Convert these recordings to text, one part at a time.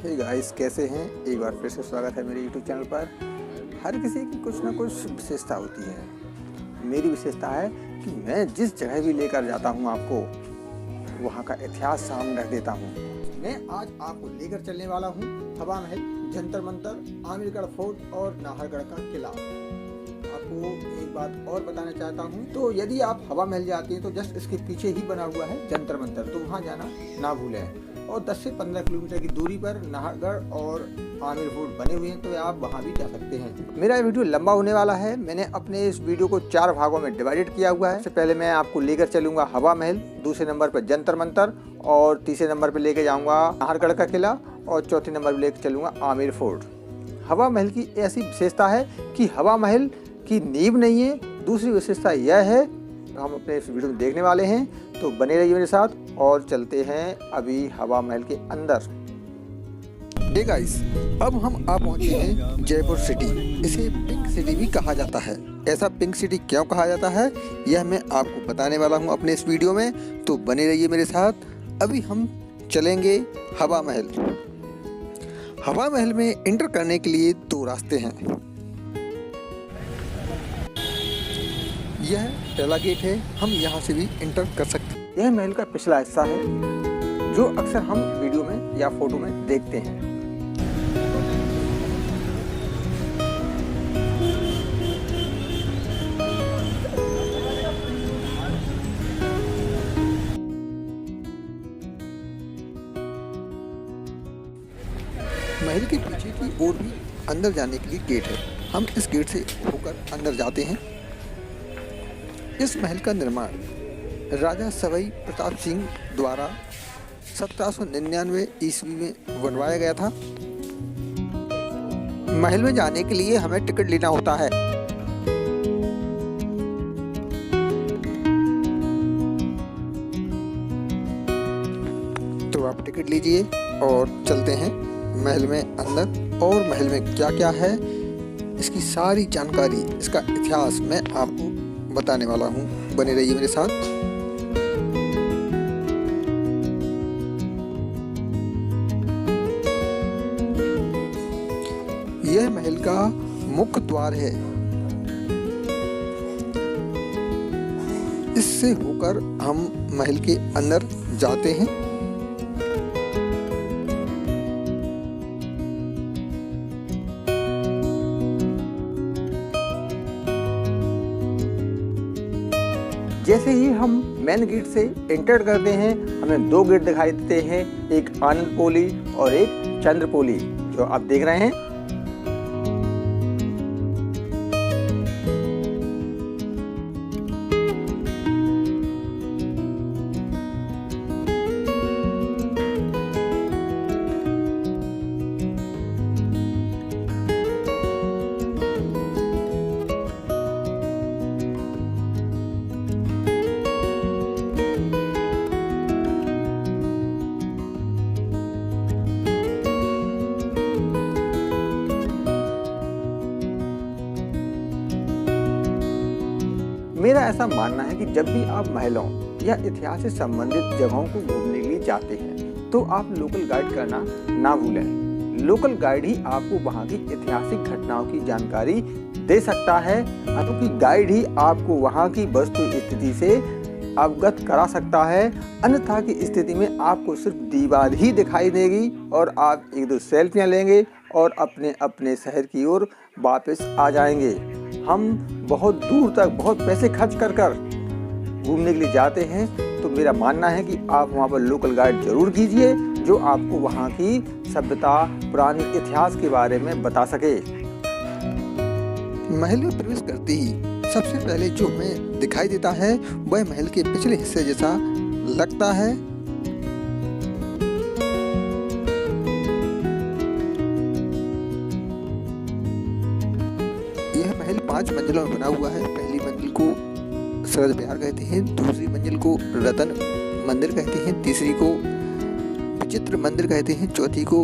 Hey guys, कैसे हैं? एक बार फिर से स्वागत है मेरे YouTube चैनल पर। हर किसी की कुछ ना कुछ विशेषता होती है। मेरी विशेषता है कि मैं जिस जगह भी लेकर जाता हूं आपको, वहां का इतिहास सामने रख देता हूं। मैं आज आपको लेकर चलने वाला हूं हवा महल, जंतर मंतर, आमिरगढ़ फोर्ट और नाहरगढ़ का किला। आपको एक बात और बताना चाहता हूं, तो यदि आप हवा महल जाते हैं तो जस्ट इसके पीछे ही बना हुआ है जंतर मंतर, तो वहां जाना ना भूलें। और 10 से 15 किलोमीटर की दूरी पर नाहरगढ़ और आमिर फोर्ट बने हुए हैं, तो आप वहां भी जा सकते हैं। मेरा वीडियो लंबा होने वाला है। मैंने अपने इस वीडियो को 4 भागों में डिवाइडेड किया हुआ है। सबसे पहले मैं आपको लेकर चलूंगा हवा महल, दूसरे नंबर पर जंतर मंतर, और तीसरे नंबर पर लेके जाऊंगा नाहरगढ़ का किला, और चौथे नंबर पर लेकर चलूंगा आमिर फोर्ट। हवा महल की ऐसी विशेषता है कि हवा महल की नींव नहीं है। दूसरी विशेषता यह है, हम अपने इस वीडियो में देखने वाले हैं, तो बने रहिए मेरे साथ और चलते हैं अभी हवा महल के अंदर। हे गाइस, अब हम आ पहुंचे हैं जयपुर सिटी। इसे पिंक सिटी भी कहा जाता है। ऐसा पिंक सिटी क्यों कहा जाता है, यह मैं आपको बताने वाला हूं अपने इस वीडियो में, तो बने रहिए मेरे साथ। अभी हम चलेंगे हवा महल। हवा महल में एंटर करने के लिए 2 रास्ते हैं। यह पहला गेट है, हम यहाँ से भी एंटर कर सकते हैं। यह महल का पिछला हिस्सा है, जो अक्सर हम वीडियो में या फोटो में देखते हैं। महल के पीछे की ओर भी अंदर जाने के लिए गेट है। हम इस गेट से होकर अंदर जाते हैं। इस महल का निर्माण राजा सवाई प्रताप सिंह द्वारा 1799 ईस्वी में बनवाया गया था। महल में जाने के लिए हमें टिकट लेना होता है। तो आप टिकट लीजिए और चलते हैं महल में अंदर। और महल में क्या क्या है, इसकी सारी जानकारी, इसका इतिहास मैं आपको बताने वाला हूँ। बने रहिए मेरे साथ। यह महल का मुख्य द्वार है। इससे होकर हम महल के अंदर जाते हैं। जैसे ही हम मेन गेट से एंटर करते हैं, हमें 2 गेट दिखाई देते हैं, एक आनंद पोली और एक चंद्र पोली, जो आप देख रहे हैं। मेरा ऐसा मानना है कि जब भी आप महलों या इतिहास से संबंधित जगहों को घूमने के लिए जाते हैं, तो आप लोकल गाइड करना ना भूलें। लोकल गाइड ही आपको वहां की ऐतिहासिक घटनाओं की जानकारी दे सकता है, क्योंकि गाइड ही आपको वहां की वस्तु स्थिति से अवगत करा सकता है। अन्यथा की स्थिति में आपको सिर्फ दीवार ही दिखाई देगी और आप 1-2 सेल्फियां लेंगे और अपने अपने शहर की ओर वापस आ जाएंगे। हम बहुत दूर तक बहुत पैसे खर्च कर घूमने के लिए जाते हैं, तो मेरा मानना है कि आप वहाँ पर लोकल गाइड जरूर कीजिए, जो आपको वहाँ की सभ्यता, पुरानी इतिहास के बारे में बता सके। महल में प्रवेश करते ही सबसे पहले जो हमें दिखाई देता है, वह महल के पिछले हिस्से जैसा लगता है। यह महल 5 मंजिलों में बना हुआ है। पहली मंजिल को सरज विहार कहते हैं, दूसरी मंजिल को रतन मंदिर कहते हैं, तीसरी को विचित्र मंदिर कहते हैं, चौथी को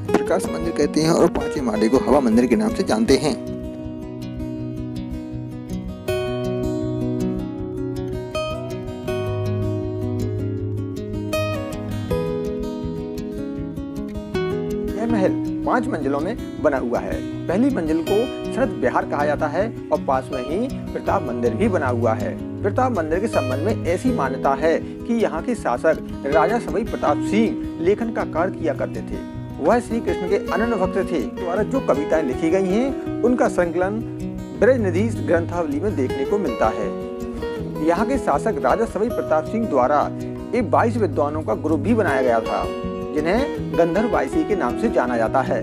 प्रकाश मंदिर कहते हैं, और 5वें माले को हवा मंदिर के नाम से जानते हैं। 5 मंजिलों में बना हुआ है। पहली मंजिल को शरद विहार कहा जाता है और पास में ही प्रताप मंदिर भी बना हुआ है। प्रताप मंदिर के संबंध में ऐसी मान्यता है कि यहाँ के शासक राजा सवाई प्रताप सिंह लेखन का कार्य किया करते थे। वह श्री कृष्ण के अनन्य भक्त थे। द्वारा जो कविताएं लिखी गई हैं उनका संकलन ब्रजनिधि ग्रंथावली में देखने को मिलता है। यहाँ के शासक राजा सवाई प्रताप सिंह द्वारा एक 22 विद्वानों का ग्रुप भी बनाया गया था, जिन्हें गंधर्व बाईसी के नाम से जाना जाता है।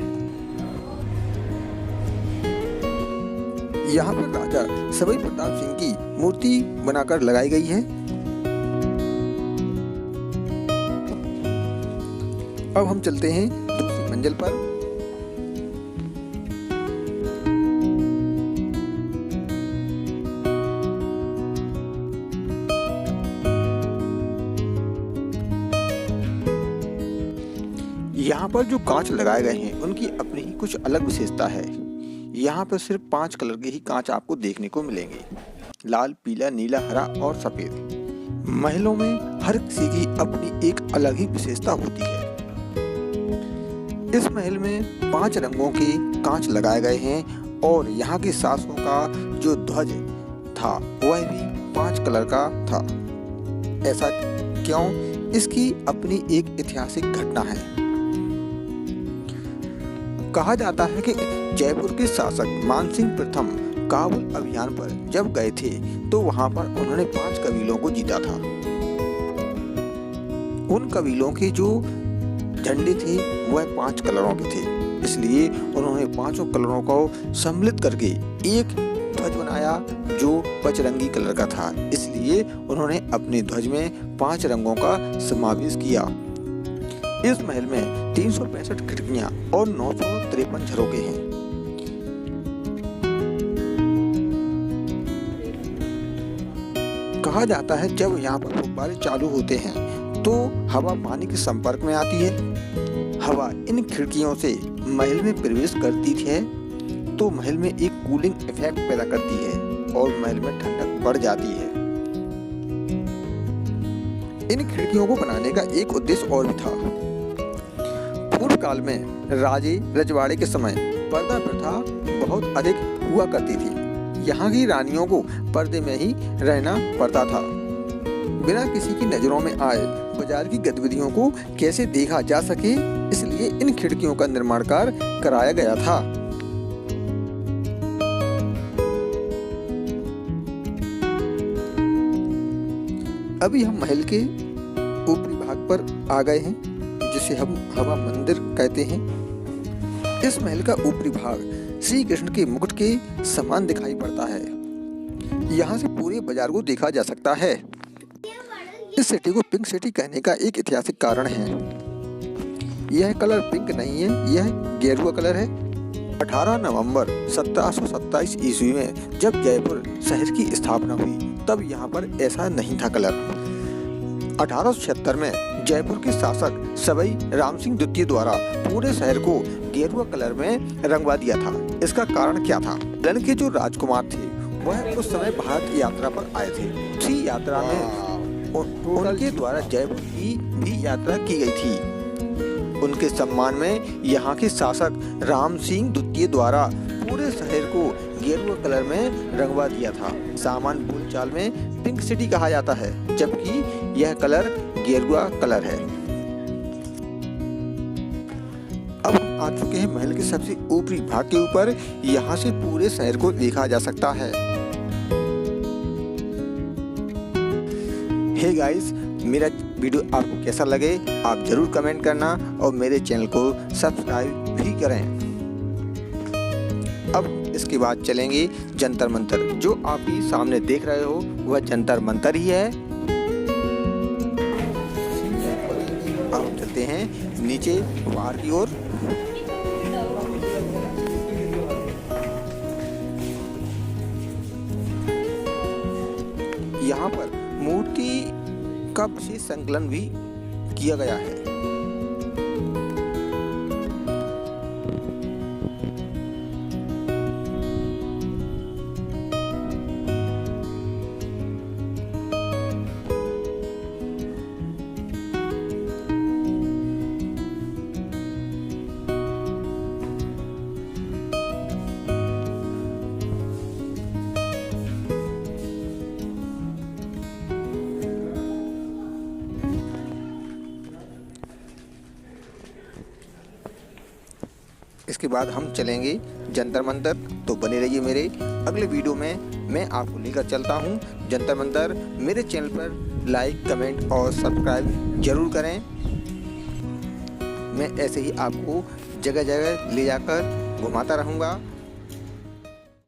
यहाँ पर राजा सवाई प्रताप सिंह की मूर्ति बनाकर लगाई गई है। अब हम चलते हैं दूसरी मंजिल पर। यहाँ पर जो कांच लगाए गए हैं उनकी अपनी ही कुछ अलग विशेषता है। यहाँ पर सिर्फ 5 कलर के ही कांच आपको देखने को मिलेंगे, लाल, पीला, नीला, हरा और सफेद। महलों में हर किसी की अपनी एक अलग ही विशेषता होती है। इस महल में 5 रंगों के कांच लगाए गए हैं और यहाँ के शासकों का जो ध्वज था वह भी 5 कलर का था। ऐसा क्यों? इसकी अपनी एक ऐतिहासिक घटना है। कहा जाता है कि जयपुर के शासक मानसिंह प्रथम काबुल अभियान पर जब गए थे तो वहां पर उन्होंने 5 कबीलों को जीता था। उन कबीलों के जो झंडे थे वह 5 कलरों के थे, इसलिए उन्होंने 5 कलरों को सम्मिलित करके एक ध्वज बनाया जो बजरंगी कलर का था। इसलिए उन्होंने अपने ध्वज में 5 रंगों का समावेश किया। इस महल में 365 खिड़कियां और 953 झरोखे हैं। कहा जाता है जब यहाँ पर फुब्बारे चालू होते हैं तो हवा पानी के संपर्क में आती है। हवा इन खिड़कियों से महल में प्रवेश करती है तो महल में एक कूलिंग इफेक्ट पैदा करती है और महल में ठंडक बढ़ जाती है। इन खिड़कियों को बनाने का एक उद्देश्य और भी था। पूर्व काल में राजे रजवाड़े के समय पर्दा प्रथा बहुत अधिक हुआ करती थी। यहाँ की रानियों को पर्दे में ही रहना पड़ता था। बिना किसी की नजरों में आए बाजार की गतिविधियों को कैसे देखा जा सके, इसलिए इन खिड़कियों का निर्माण कार्य कराया गया था। अभी हम महल के ऊपरी भाग पर आ गए हैं, जिसे हम हवा मंदिर कहते हैं। इस महल का ऊपरी भाग श्री कृष्ण के मुकुट के समान दिखाई पड़ता है। यहाँ से पूरे बाजार को देखा जा सकता है। इस सिटी को पिंक सिटी कहने का एक ऐतिहासिक कारण है। यह कलर पिंक नहीं है, यह गेरुआ कलर है। 18 नवंबर 1727 ईस्वी में जब जयपुर शहर की स्थापना हुई तब यहाँ पर ऐसा नहीं था कलर। 1876 में जयपुर के शासक सवाई राम सिंह द्वितीय द्वारा पूरे शहर को गेरुआ कलर में रंगवा दिया था। इसका कारण क्या था? ललन के जो राजकुमार थे वह उस समय भारत यात्रा पर आए थे। उसी यात्रा में उनके द्वारा जयपुर की भी यात्रा की गई थी। उनके सम्मान में यहाँ के शासक राम सिंह द्वितीय द्वारा पूरे शहर को गेरुआ कलर में रंगवा दिया था। सामान्य बोलचाल में पिंक सिटी कहा जाता है, जबकि यह कलर गेरुआ कलर है। अब हम आ चुके हैं महल के सबसे ऊपरी भाग के ऊपर। यहाँ से पूरे शहर को देखा जा सकता है। हे गाइस, मेरा वीडियो आपको कैसा लगे आप जरूर कमेंट करना और मेरे चैनल को सब्सक्राइब भी करें। अब इसके बाद चलेंगे जंतर मंतर। जो आप ही सामने देख रहे हो वह जंतर मंतर ही है। अब हम चलते हैं नीचे बाहर की ओर। यहाँ पर मूर्ति का विशेष संकलन भी किया गया है। इसके बाद हम चलेंगे जंतर मंतर। तो बने रहिए मेरे अगले वीडियो में, मैं आपको लेकर चलता हूँ जंतर मंतर। मेरे चैनल पर लाइक, कमेंट और सब्सक्राइब जरूर करें। मैं ऐसे ही आपको जगह जगह ले जाकर घुमाता रहूँगा।